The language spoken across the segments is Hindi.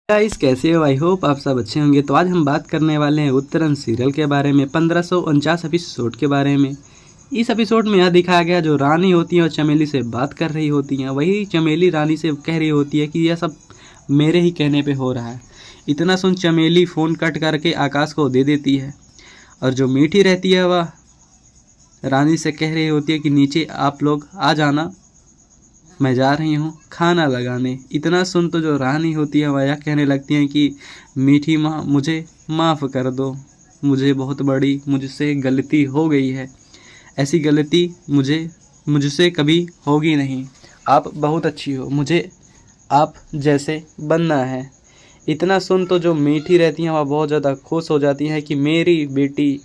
गाइस, कैसे हो? आई होप आप सब अच्छे होंगे। तो आज हम बात करने वाले हैं उत्तरन सीरियल के बारे में, 1549 एपिसोड के बारे में। इस एपिसोड में यह दिखाया गया जो रानी होती है और चमेली से बात कर रही होती हैं, वही चमेली रानी से कह रही होती है कि यह सब मेरे ही कहने पे हो रहा है। इतना सुन चमेली फ़ोन कट करके आकाश को दे देती है और जो मीठी रहती है वह रानी से कह रही होती है कि नीचे आप लोग आ जाना, मैं जा रही हूँ खाना लगाने। इतना सुन तो जो रानी होती है वह यह कहने लगती हैं कि मीठी माँ, मुझे माफ़ कर दो, मुझे बहुत बड़ी मुझसे गलती हो गई है, ऐसी गलती मुझसे कभी होगी नहीं। आप बहुत अच्छी हो, मुझे आप जैसे बनना है। इतना सुन तो जो मीठी रहती हैं वह बहुत ज़्यादा खुश हो जाती हैं कि मेरी बेटी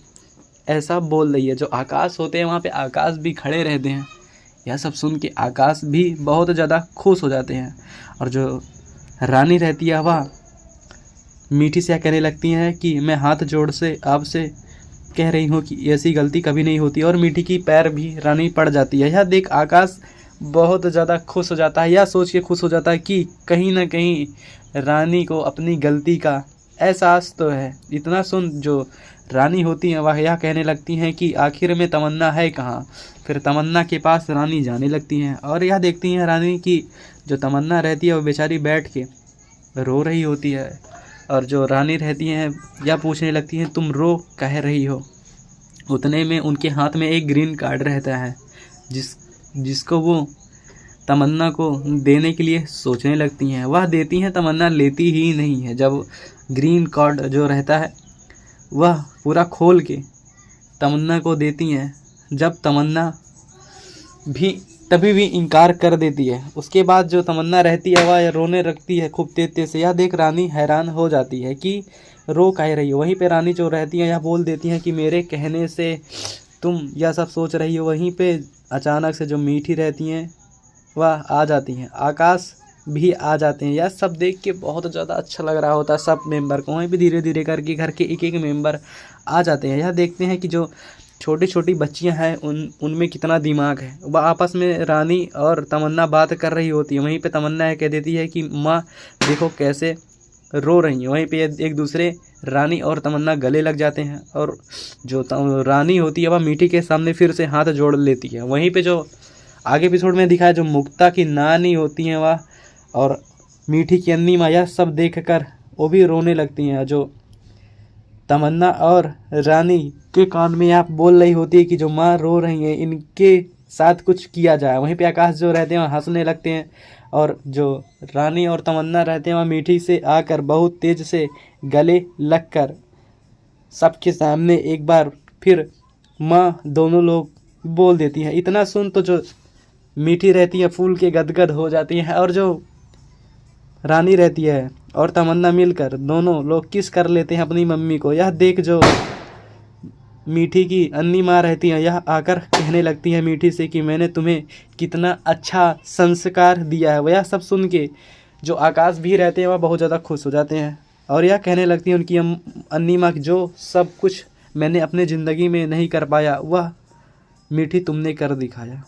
ऐसा बोल रही है। जो आकाश होते हैं वहाँ पे आकाश भी खड़े रहते हैं। यह सब सुन के आकाश भी बहुत ज़्यादा खुश हो जाते हैं और जो रानी रहती है वह मीठी से कहने लगती हैं कि मैं हाथ जोड़ से आपसे कह रही हूँ कि ऐसी गलती कभी नहीं होती, और मीठी की पैर भी रानी पड़ जाती है। यह देख आकाश बहुत ज़्यादा खुश हो जाता है। यह सोच के खुश हो जाता है कि कहीं ना कहीं रानी को अपनी गलती का एहसास तो है। इतना सुन जो रानी होती हैं वह यह कहने लगती हैं कि आखिर में तमन्ना है कहाँ। फिर तमन्ना के पास रानी जाने लगती हैं और यह देखती हैं रानी की जो तमन्ना रहती है वो बेचारी बैठ के रो रही होती है। और जो रानी रहती हैं यह पूछने लगती हैं तुम रो कह रही हो। उतने में उनके हाथ में एक ग्रीन कार्ड रहता है जिसको वो तमन्ना को देने के लिए सोचने लगती हैं। वह देती हैं, तमन्ना लेती ही नहीं है। जब ग्रीन कार्ड जो रहता है वह पूरा खोल के तमन्ना को देती हैं, जब तमन्ना भी तभी भी इनकार कर देती है। उसके बाद जो तमन्ना रहती है वह रोने लगती है खूब तेज तेज से। यह देख रानी हैरान हो जाती है कि रो कह रही हो। वहीं पे रानी जो रहती है यह बोल देती हैं कि मेरे कहने से तुम यह सब सोच रही हो। वहीं पे अचानक से जो मीठी रहती हैं वह आ जाती हैं, आकाश भी आ जाते हैं। यह सब देख के बहुत ज़्यादा अच्छा लग रहा होता है सब मेंबर को। वहीं पे धीरे धीरे करके घर के एक एक मेंबर आ जाते हैं। यह देखते हैं कि जो छोटी छोटी बच्चियां हैं उनमें कितना दिमाग है। वह आपस में रानी और तमन्ना बात कर रही होती है। वहीं पे तमन्ना कह देती है कि माँ देखो कैसे रो रही हैं। वहीं पे एक दूसरे रानी और तमन्ना गले लग जाते हैं और जो रानी होती है वह मीठी के सामने फिर से हाथ जोड़ लेती है। वहीं पे जो आगे एपिसोड में दिखाया जो मुक्ता की नानी होती हैं वह और मीठी की अन्नी माँ, यह सब देख कर वो भी रोने लगती हैं। जो तमन्ना और रानी के कान में आप बोल रही होती है कि जो माँ रो रही हैं इनके साथ कुछ किया जाए। वहीं पे आकाश जो रहते हैं हंसने लगते हैं और जो रानी और तमन्ना रहते हैं वह मीठी से आकर बहुत तेज से गले लगकर सबके सामने एक बार फिर माँ दोनों लोग बोल देती हैं। इतना सुन तो जो मीठी रहती है फूल के गदगद हो जाती हैं और जो रानी रहती है और तमन्ना मिलकर दोनों लोग किस कर लेते हैं अपनी मम्मी को। यह देख जो मीठी की अन्नी माँ रहती है यह आकर कहने लगती है मीठी से कि मैंने तुम्हें कितना अच्छा संस्कार दिया है। वह यह सब सुन के जो आकाश भी रहते हैं वह बहुत ज़्यादा खुश हो जाते हैं और यह कहने लगती है उनकी अन्नी माँ जो सब कुछ मैंने अपने ज़िंदगी में नहीं कर पाया वह मीठी तुमने कर दिखाया।